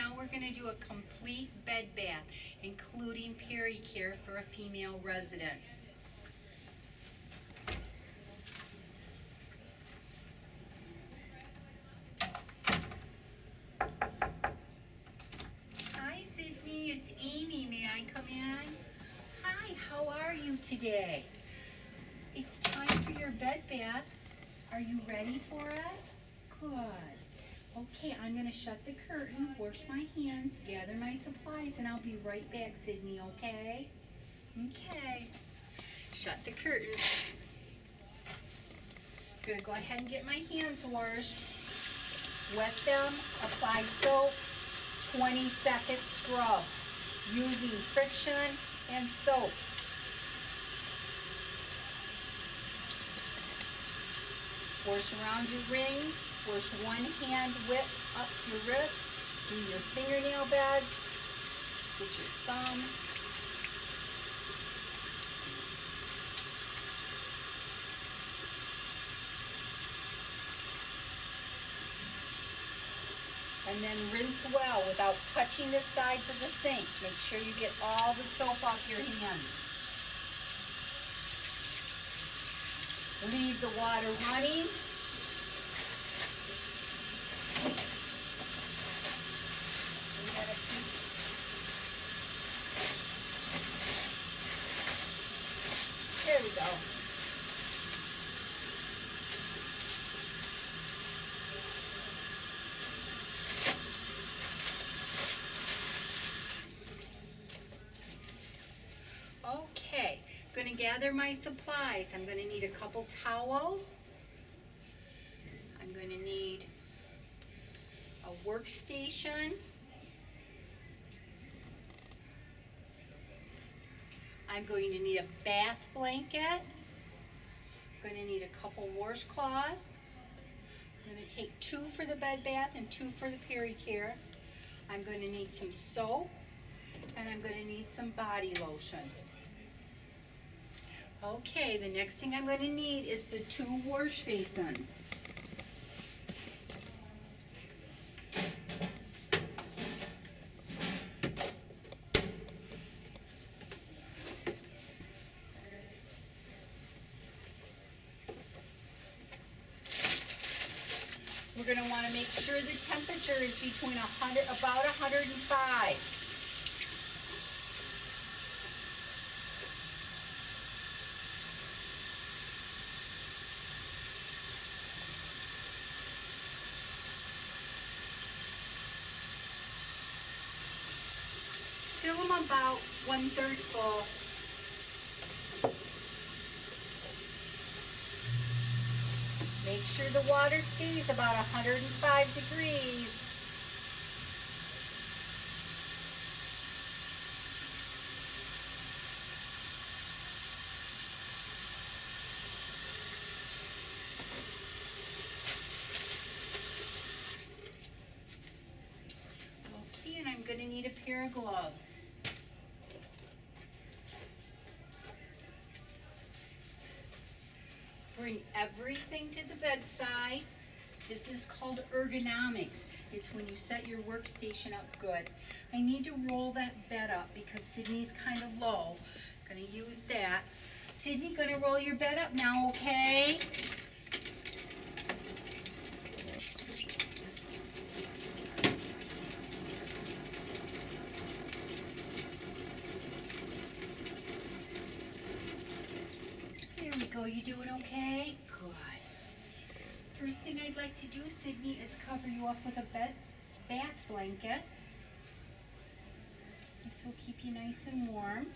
now we're gonna do a complete bed bath, including peri-care for a female resident. Hi Sydney, it's Amy. May I come in? Hi, how are you today? It's time for your bed bath. Are you ready for it? Good. Okay, I'm gonna shut the curtain, wash my hands, gather my supplies, and I'll be right back, Sydney, okay? Okay. Shut the curtain. Gonna go ahead and get my hands washed. Wet them, apply soap, 20-second scrub, using friction and soap. Wash around your rings. Wash one hand whip up your wrist. Do your fingernail bed. Get your thumb. And then rinse well without touching the sides of the sink. Make sure you get all the soap off your hands. Leave the water running. There we go. Okay, I'm going to gather my supplies. I'm going to need a couple towels. I'm going to need a workstation. I'm going to need a bath blanket. I'm going to need a couple washcloths. I'm going to take 2 for the bed bath and 2 for the peri-care. I'm going to need some soap, and I'm going to need some body lotion. Okay, the next thing I'm going to need is the 2 wash basins. We're going to want to make sure the temperature is between about 105. Fill them about 1/3 full. Make sure the water stays about 105 degrees. Okay, and I'm going to need a pair of gloves. Bring everything to the bedside. This is called ergonomics. It's when you set your workstation up good. I need to roll that bed up because Sydney's kind of low. I'm going to use that. Sydney, going to roll your bed up now, okay? There we go. You doing okay? Good. First thing I'd like to do, Sydney, is cover you up with a bath blanket. This will keep you nice and warm.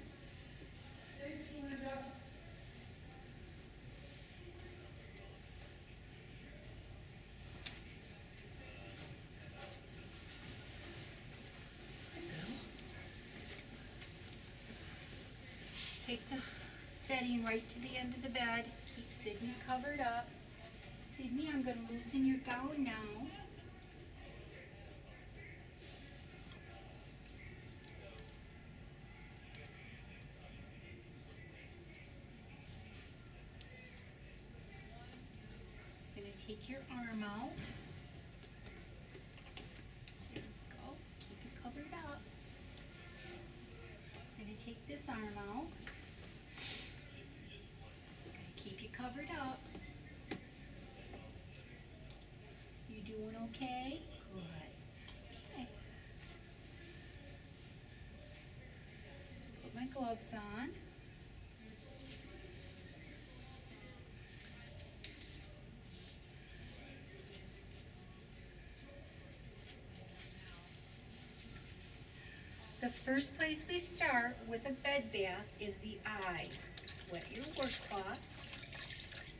Take the bedding right to the end of the bed. Keep Sydney covered up. Sydney, I'm going to loosen your gown now. I'm going to take your arm out. There we go. Keep arm out. Keep you covered up. You doing okay? Good. Okay. Put my gloves on. The first place we start with a bed bath is the eyes. Wet your washcloth.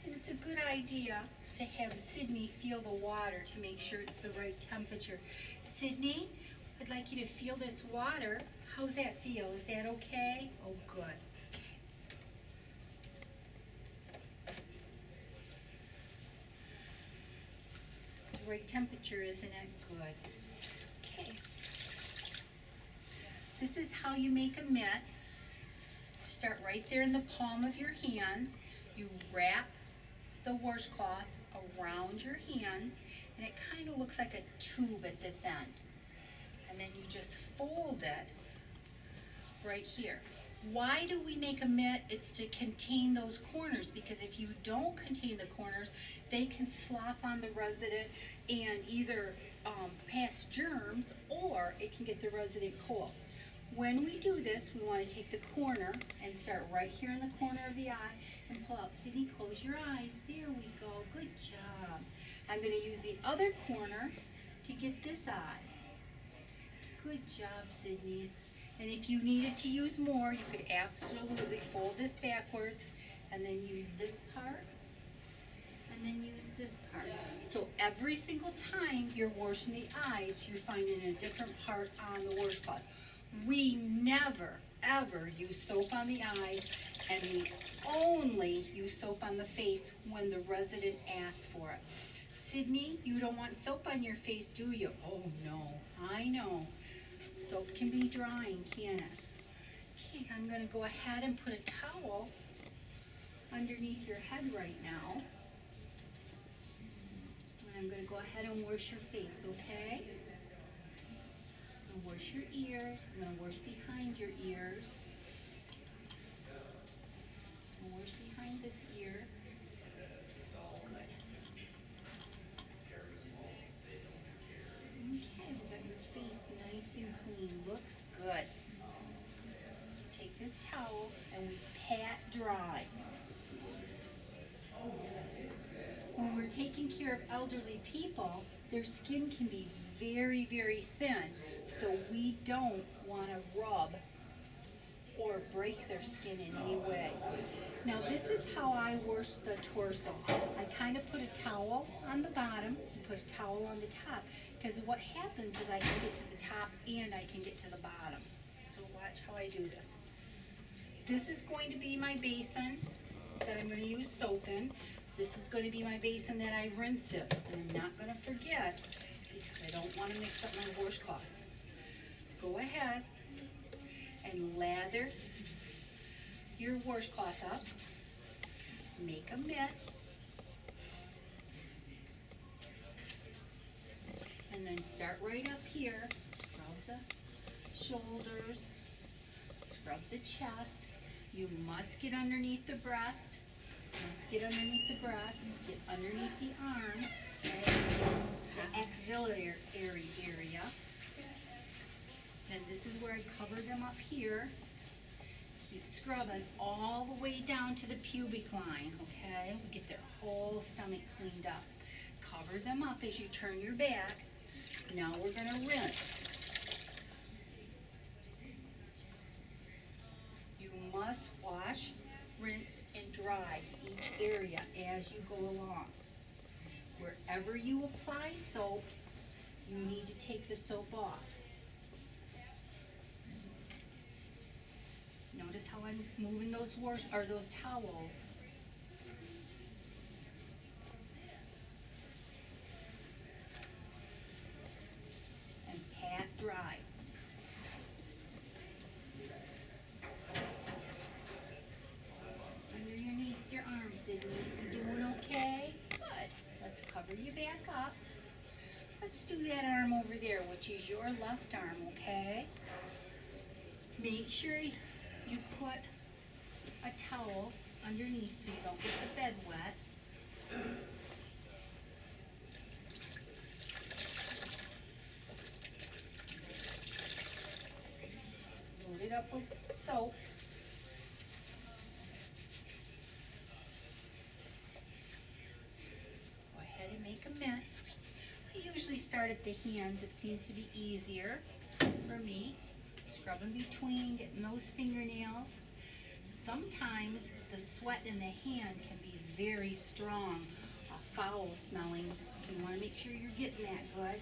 And it's a good idea to have Sydney feel the water to make sure it's the right temperature. Sydney, I'd like you to feel this water. How's that feel? Is that okay? Oh, good. Okay. It's the right temperature, isn't it? Good. Okay. This is how you make a mitt. Start right there in the palm of your hands. You wrap the washcloth around your hands, and it kind of looks like a tube at this end. And then you just fold it right here. Why do we make a mitt? It's to contain those corners, because if you don't contain the corners, they can slop on the resident and either pass germs, or it can get the resident cold. When we do this, we want to take the corner and start right here in the corner of the eye and pull out. Sydney, close your eyes. There we go. Good job. I'm going to use the other corner to get this eye. Good job, Sydney. And if you needed to use more, you could absolutely fold this backwards and then use this part and then use this part. So every single time you're washing the eyes, you're finding a different part on the washcloth. We never, ever use soap on the eyes, and we only use soap on the face when the resident asks for it. Sydney, you don't want soap on your face, do you? Oh no, I know. Soap can be drying, can't it? Okay, I'm gonna go ahead and put a towel underneath your head right now. And I'm gonna go ahead and wash your face, okay? Wash your ears. I'm going to wash behind your ears. Wash behind this ear. Good. Okay, we got your face nice and clean. Looks good. Take this towel and we pat dry. When we're taking care of elderly people, their skin can be very, very thin. So we don't want to rub or break their skin in any way. Now this is how I wash the torso. I kind of put a towel on the bottom and put a towel on the top, because what happens is I can get to the top and I can get to the bottom. So watch how I do this. This is going to be my basin that I'm going to use soap in. This is going to be my basin that I rinse in. And I'm not going to forget, because I don't want to mix up my washcloths. Go ahead and lather your washcloth up. Make a mitt. And then start right up here. Scrub the shoulders. Scrub the chest. You must get underneath the breast. Must get underneath the breast. Get underneath the arm. The axillary area. Then this is where I cover them up here. Keep scrubbing all the way down to the pubic line, okay? We get their whole stomach cleaned up. Cover them up as you turn your back. Now we're gonna rinse. You must wash, rinse, and dry each area as you go along. Wherever you apply soap, you need to take the soap off. Notice how I'm moving those those towels. And pat dry. Underneath your arms, Sydney. You doing okay? Good. Let's cover you back up. Let's do that arm over there, which is your left arm, okay? Make sure you put a towel underneath so you don't get the bed wet. Load it up with soap. Go ahead and make a mitt. I usually start at the hands. It seems to be easier for me. Scrubbing between, getting those fingernails. Sometimes the sweat in the hand can be very strong, foul smelling, so you want to make sure you're getting that good.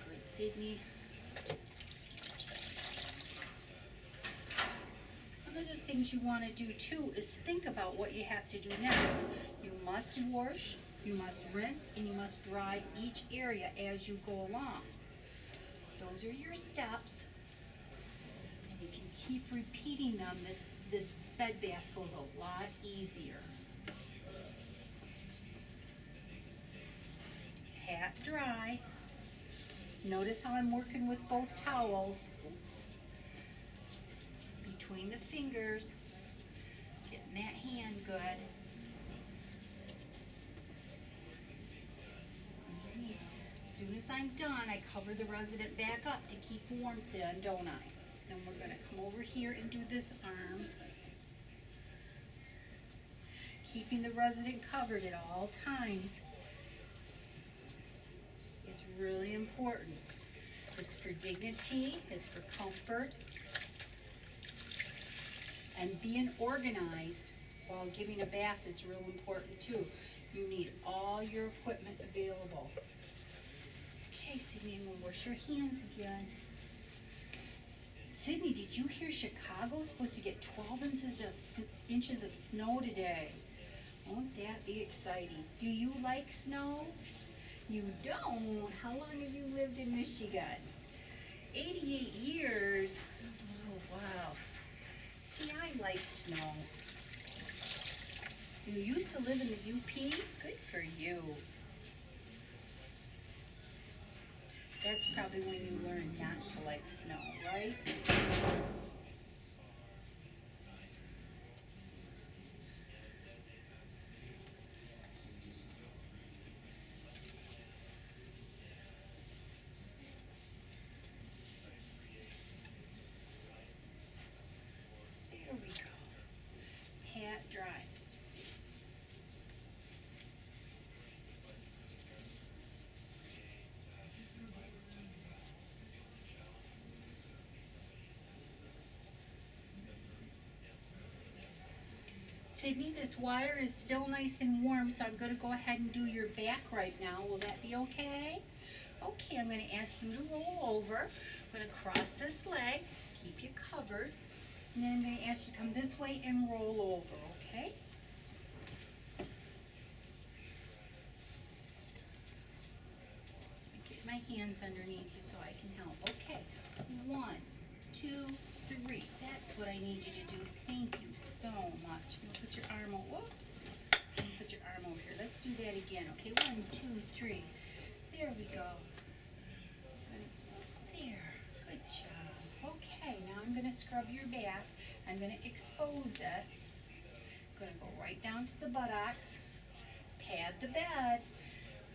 Good, Sydney. One of the things you want to do too is think about what you have to do next. You must wash, you must rinse, and you must dry each area as you go along. Those are your steps. And if you keep repeating them, this bed bath goes a lot easier. Pat dry. Notice how I'm working with both towels. Oops. Between the fingers, getting that hand good. Underneath. As soon as I'm done, I cover the resident back up to keep warmth in, don't I? Then we're going to come over here and do this arm. Keeping the resident covered at all times is really important. It's for dignity, it's for comfort, and being organized while giving a bath is real important too. You need all your equipment available. Okay, Sydney, I'm gonna wash your hands again. Sydney, did you hear Chicago's supposed to get 12 inches of snow today? Won't that be exciting? Do you like snow? You don't? How long have you lived in Michigan? 88 years. Oh, wow. See, I like snow. You used to live in the UP? Good for you. That's probably when you learned not to like snow, right? There we go. Pat dry. Sydney, this water is still nice and warm, so I'm going to go ahead and do your back right now. Will that be okay? Okay, I'm going to ask you to roll over. I'm going to cross this leg, keep you covered, and then I'm going to ask you to come this way and roll over, okay? Get my hands underneath you so I can help. Okay, 1, 2, 3. That's what I need you to do. Thank you so much. I'm gonna put your arm over. Whoops. I'm gonna put your arm over here. Let's do that again. Okay, 1, 2, 3. There we go. There. Good job. Okay, now I'm gonna scrub your back. I'm gonna expose it. Gonna go right down to the buttocks. Pad the bed.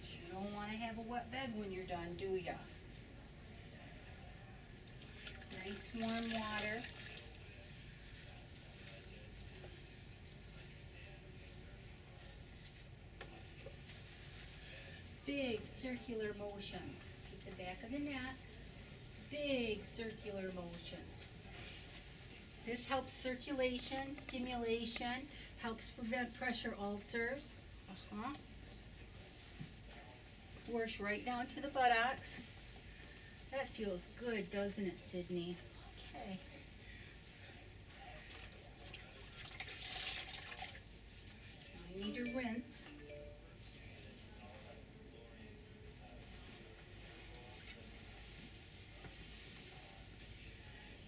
You don't want to have a wet bed when you're done, do ya? Nice warm water. Big circular motions. Keep the back of the neck. Big circular motions. This helps circulation, stimulation, helps prevent pressure ulcers. Wash right down to the buttocks. That feels good, doesn't it, Sydney? Okay. I need to rinse.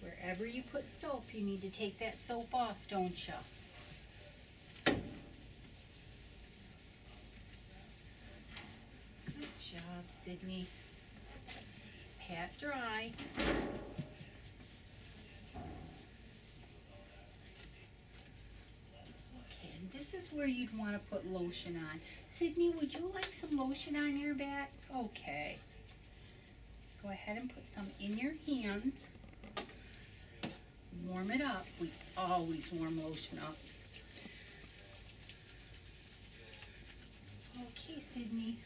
Wherever you put soap, you need to take that soap off, don't you? Good job, Sydney. Pat dry. is where you'd want to put lotion on. Sydney, would you like some lotion on your back? Okay. Go ahead and put some in your hands. Warm it up. We always warm lotion up. Okay, Sydney.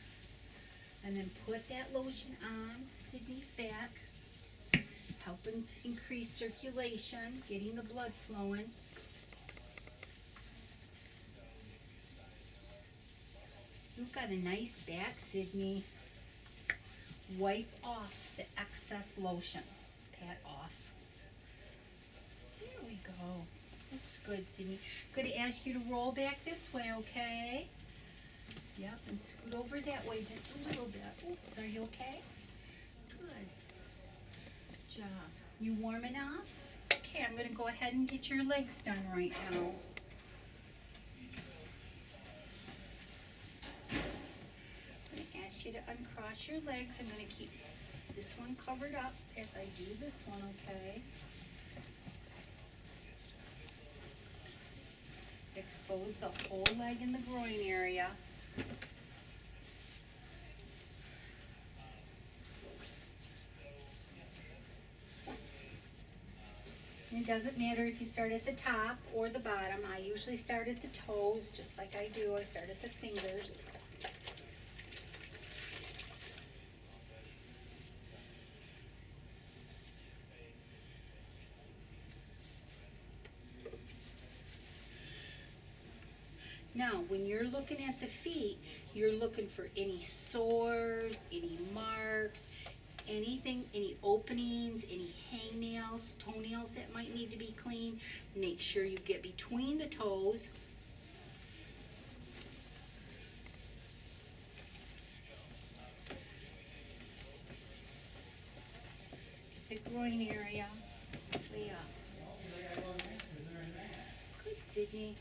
And then put that lotion on Sydney's back. Helping increase circulation, getting the blood flowing. You've got a nice back, Sydney. Wipe off the excess lotion. Pat off. There we go. Looks good, Sydney. Going to ask you to roll back this way, okay? Yep, and scoot over that way just a little bit. Oops, are you okay? Good job. You warming up? Okay, I'm going to go ahead and get your legs done right now. I'm going to ask you to uncross your legs. I'm going to keep this one covered up as I do this one, okay? Expose the whole leg in the groin area. It doesn't matter if you start at the top or the bottom. I usually start at the toes, just like I do. I start at the fingers. Now, when you're looking at the feet, you're looking for any sores, any marks, anything, any openings, any hangnails, toenails that might need to be cleaned. Make sure you get between the toes. The groin area, way up. Good, Sydney.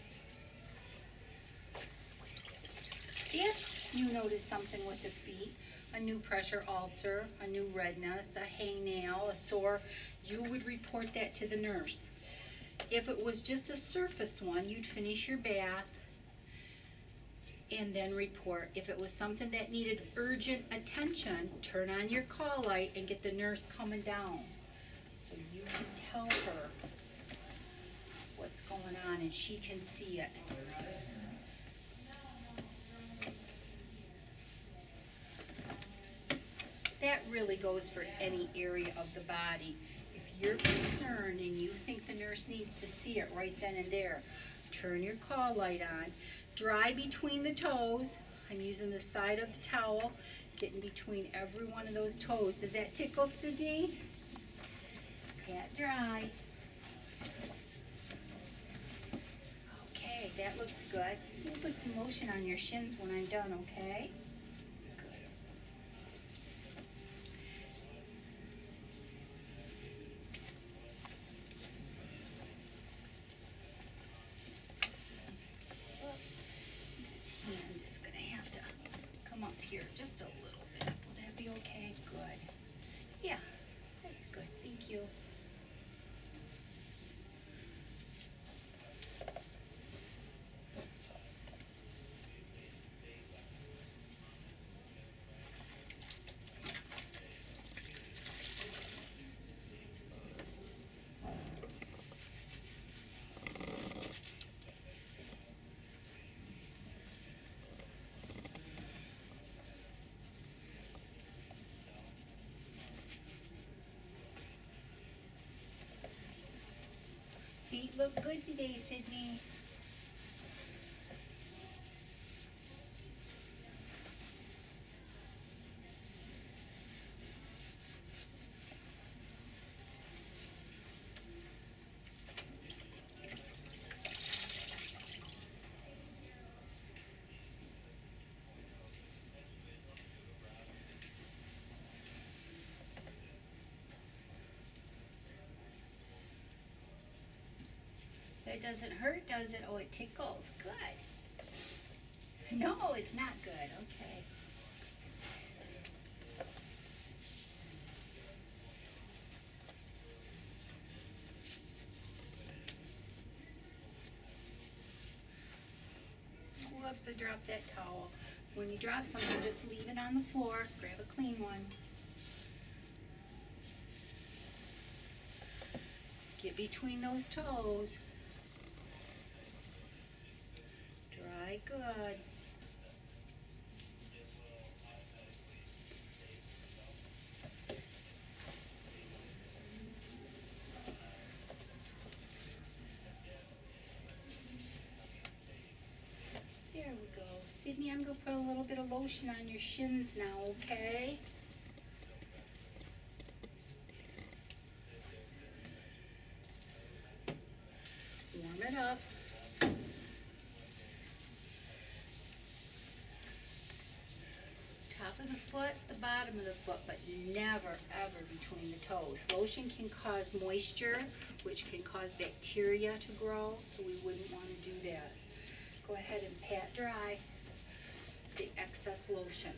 If you notice something with the feet, a new pressure ulcer, a new redness, a hangnail, a sore, you would report that to the nurse. If it was just a surface one, you'd finish your bath and then report. If it was something that needed urgent attention, turn on your call light and get the nurse coming down so you can tell her what's going on and she can see it. That really goes for any area of the body. If you're concerned and you think the nurse needs to see it right then and there, turn your call light on. Dry between the toes. I'm using the side of the towel, getting between every one of those toes. Does that tickle, Sydney? Pat dry. Okay, that looks good. We'll put some lotion on your shins when I'm done, okay? Here just a little bit. Will that be okay? Good. Yeah, that's good. Thank you. Feet look good today, Sydney. That doesn't hurt, does it? Oh, it tickles. Good. No, it's not good. Okay. Whoops, I dropped that towel. When you drop something, just leave it on the floor. Grab a clean one. Get between those toes. Dry good. There we go. Sydney, I'm going to put a little bit of lotion on your shins now, okay? Warm it up. Top of the foot, the bottom of the foot, but never, ever between the toes. Lotion can cause moisture, which can cause bacteria to grow, so we wouldn't want to do that. Go ahead and pat dry the excess lotion.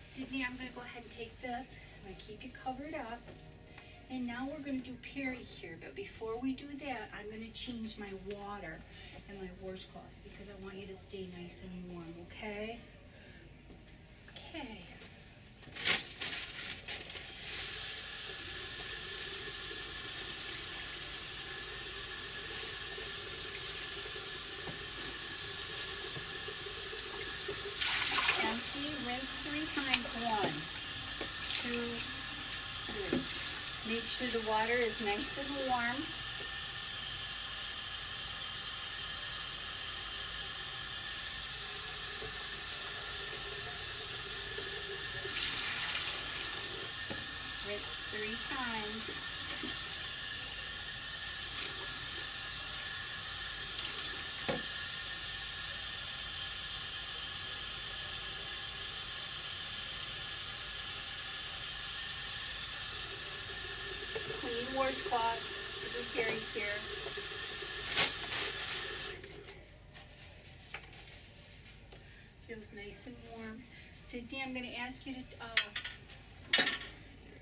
Sydney, I'm going to go ahead and take this. I'm going to keep you covered up. And now we're going to do Pericure, but before we do that, I'm going to change my water and my washcloths because I want you to stay nice and warm, okay? Okay. Empty, rinse 3 times. 1, 2, 3. Make sure the water is nice and warm. Rinse 3 times. Clean washcloth for Pericure. Feels nice and warm. Sydney, I'm going to ask you to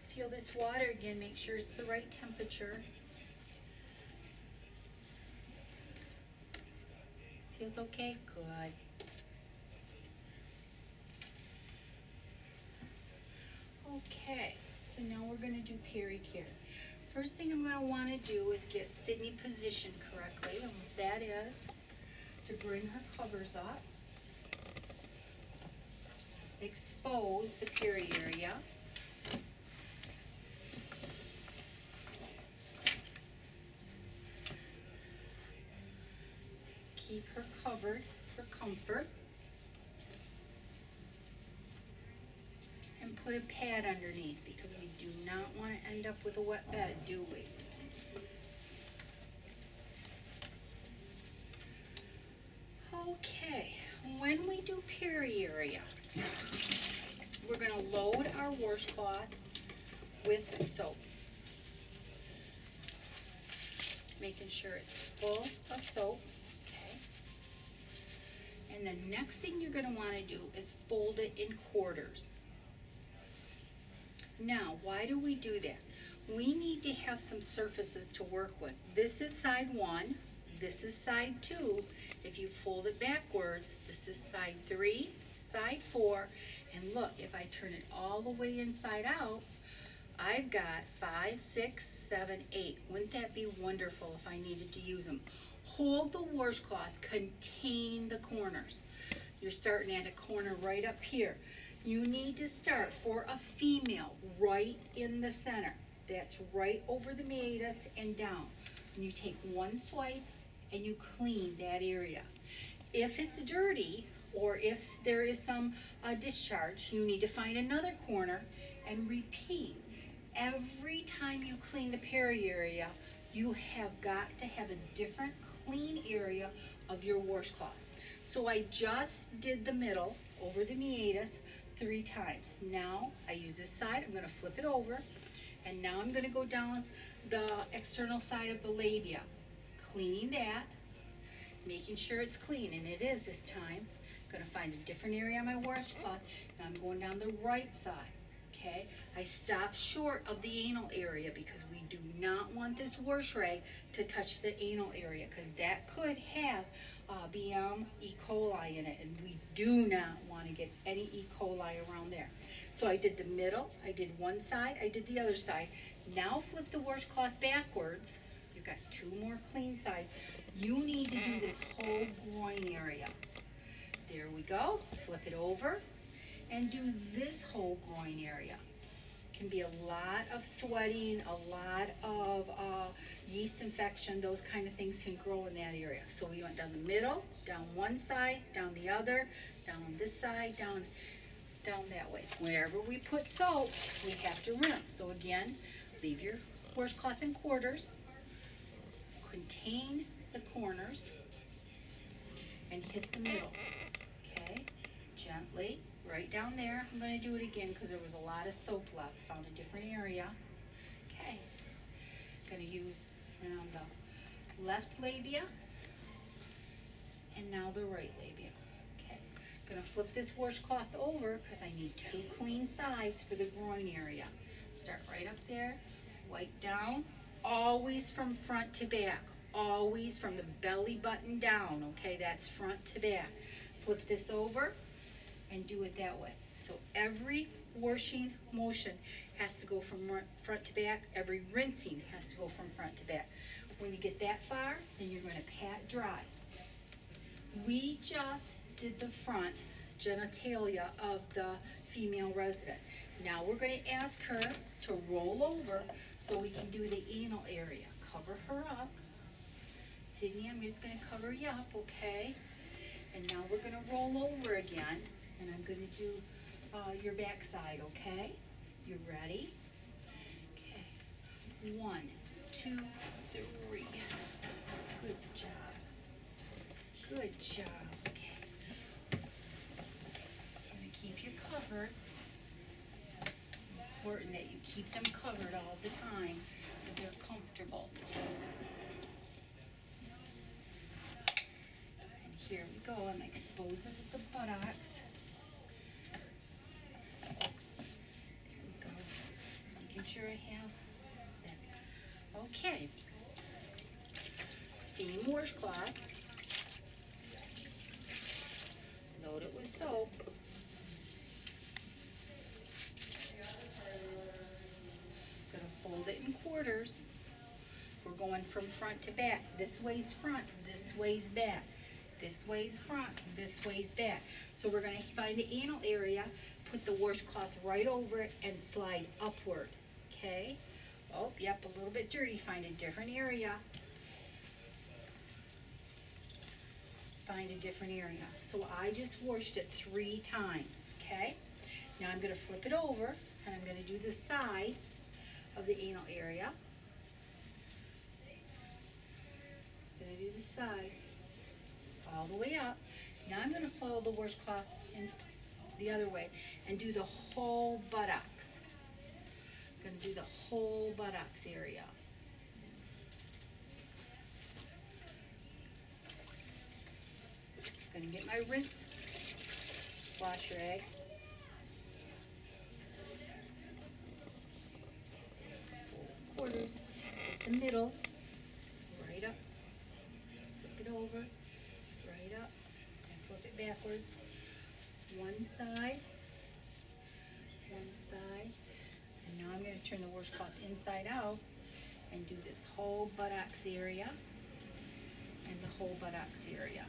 feel this water again. Make sure it's the right temperature. Feels okay? Good. Okay, so now we're going to do Pericure. First thing I'm going to want to do is get Sydney positioned correctly, and what that is to bring her covers up, expose the peri area, keep her covered for comfort, and put a pad underneath because we do not want to end up with a wet bed, do we? Okay, when we do peri area, we're going to load our washcloth with soap, making sure it's full of soap. Okay, and the next thing you're going to want to do is fold it in quarters. Now, why do we do that? We need to have some surfaces to work with. This is side 1, this is side 2. If you fold it backwards, this is side 3, side 4, and look, if I turn it all the way inside out, I've got 5, 6, 7, 8. Wouldn't that be wonderful if I needed to use them? Hold the washcloth, contain the corners. You're starting at a corner right up here. You need to start for a female right in the center. That's right over the meatus and down. And you take one swipe and you clean that area. If it's dirty or if there is some discharge, you need to find another corner and repeat. Every time you clean the peri area, you have got to have a different clean area of your washcloth. So I just did the middle over the meatus 3 times. Now I use this side, I'm going to flip it over, and now I'm going to go down the external side of the labia, cleaning that, making sure it's clean, and it is this time. I'm going to find a different area on my washcloth. Now I'm going down the right side. okay? I stopped short of the anal area because we do not want this wash rag to touch the anal area because that could have BM E. coli in it, and we do not want to get any E. coli around there. So I did the middle, I did one side, I did the other side. Now flip the washcloth backwards. You've got two more clean sides. You need to do this whole groin area. There we go. Flip it over and do this whole groin area. Can be a lot of sweating, a lot of yeast infection, those kind of things can grow in that area. So we went down the middle, down one side, down the other, down this side, down that way. Whenever we put soap, we have to rinse. So again, leave your washcloth in quarters, contain the corners, and hit the middle, okay? Gently. Right down there. I'm going to do it again because there was a lot of soap left. Found a different area. Okay. Going to use on the left labia and now the right labia. Okay. Going to flip this washcloth over because I need two clean sides for the groin area. Start right up there. Wipe down. Always from front to back. Always from the belly button down. Okay. That's front to back. Flip this over and do it that way. So every washing motion has to go from front to back. Every rinsing has to go from front to back. When you get that far, then you're going to pat dry. We just did the front genitalia of the female resident. Now we're going to ask her to roll over so we can do the anal area. Cover her up. Sydney, I'm just going to cover you up, okay? And now we're going to roll over again. And I'm going to do your back side, okay? You ready? Okay. 1, 2, 3. Good job. Good job. Okay. I'm going to keep you covered. Important that you keep them covered all the time so they're comfortable. And here we go. I'm exposing the buttocks. Sure I have that. Okay. Seam washcloth. Load it with soap. Gonna fold it in quarters. We're going from front to back. This way's front, this way's back. This way's front, this way's back. So we're gonna find the anal area, put the washcloth right over it, and slide upward. Okay. Oh, yep, a little bit dirty. Find a different area. Find a different area. So I just washed it 3 times. Okay. Now I'm going to flip it over and I'm going to do the side of the anal area. I'm going to do the side all the way up. Now I'm going to follow the washcloth in the other way and do the whole buttocks. Going to do the whole buttocks area. Going to get my rinse wash rag. Quarters, the middle, right up, flip it over, right up, and flip it backwards. One side. And now I'm going to turn the washcloth inside out and do this whole buttocks area and the whole buttocks area.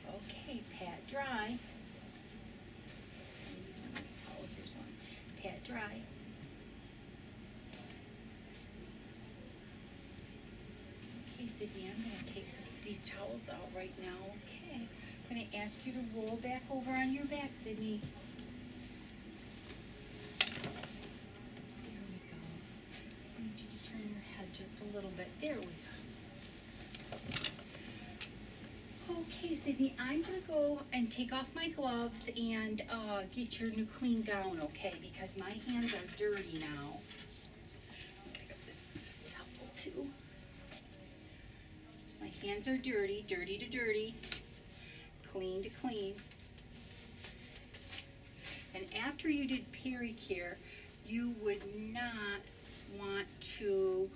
Okay, pat dry. I'm using this towel. Here's one. Pat dry. Okay, Sydney, I'm going to take these towels out right now. Okay. I'm going to ask you to roll back over on your back, Sydney. Just a little bit. There we go. Okay, Sydney, I'm going to go and take off my gloves and get your new clean gown, okay? Because my hands are dirty now. I'll pick up this towel too. My hands are dirty, dirty to dirty, clean to clean. And after you did pericure, you would not want to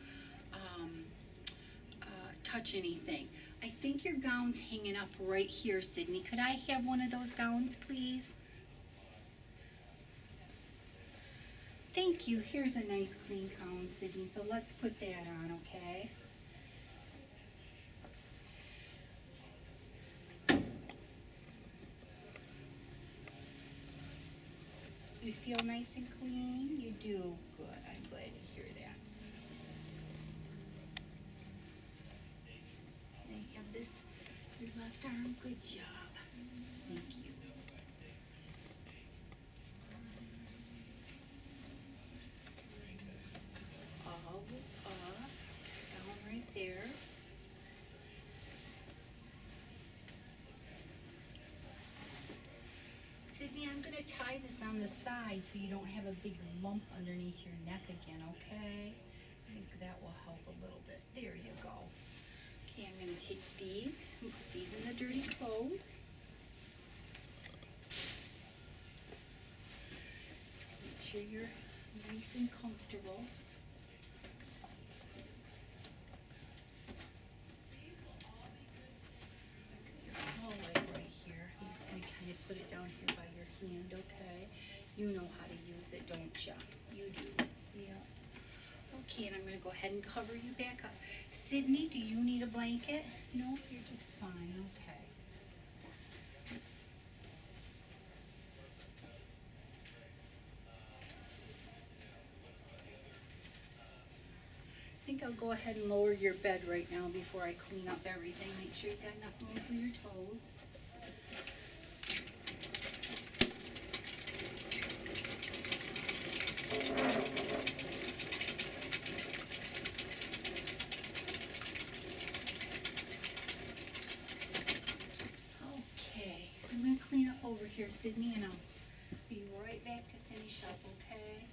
touch anything. I think your gown's hanging up right here, Sydney. Could I have one of those gowns, please? Thank you. Here's a nice clean gown, Sydney. So let's put that on, okay? You feel nice and clean? You do. Good. I'm glad to hear that. And I have this, your left arm. Good job. Thank you. All was off. Down right there. Sydney, I'm going to tie this on the side so you don't have a big lump underneath your neck again, okay? I think that will help a little bit. There you go. Okay, I'm going to take these and put these in the dirty clothes. Make sure you're nice and comfortable. Put it down here by your hand, okay? You know how to use it, don't ya? You do, yeah. Okay, and I'm gonna go ahead and cover you back up. Sydney, do you need a blanket? No, you're just fine, okay. I think I'll go ahead and lower your bed right now before I clean up everything. Make sure you've got enough room for your toes. Okay, I'm going to clean up over here, Sydney, and I'll be right back to finish up, okay?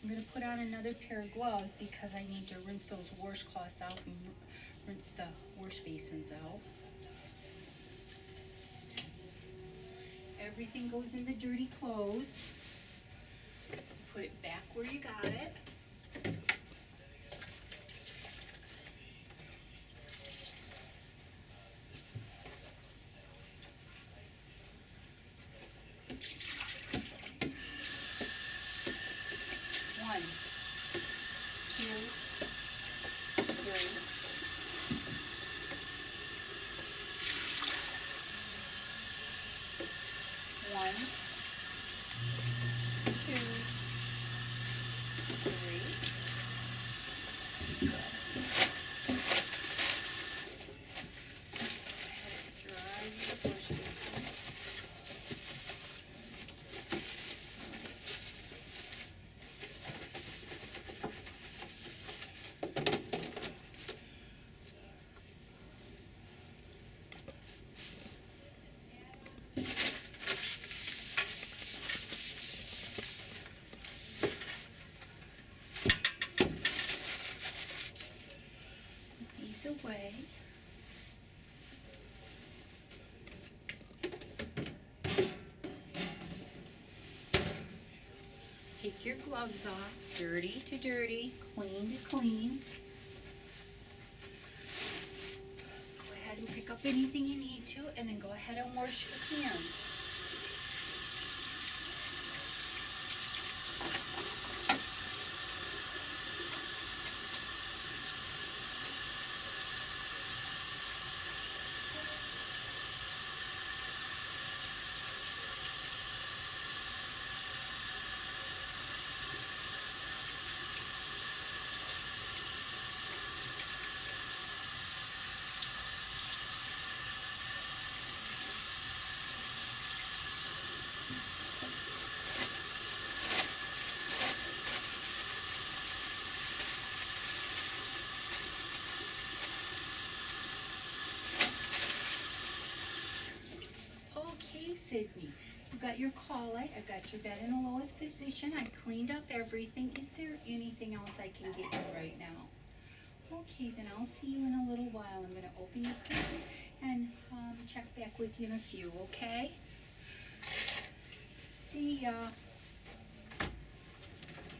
I'm going to put on another pair of gloves because I need to rinse those washcloths out and rinse the wash basins out. Everything goes in the dirty clothes. Put it back where you got it. One, two, three. One, two, three. Dry the wash basin. These away. Take your gloves off, dirty to dirty, clean to clean. Go ahead and pick up anything you need to, and then go ahead and wash your hands. Okay, Sydney, you've got your collet, I've got your bed in the lowest position, I cleaned up everything. Is there anything else I can get you right now? Okay, then I'll see you in a little while. I'm going to open your curtain and check back with you in a few, okay? See ya.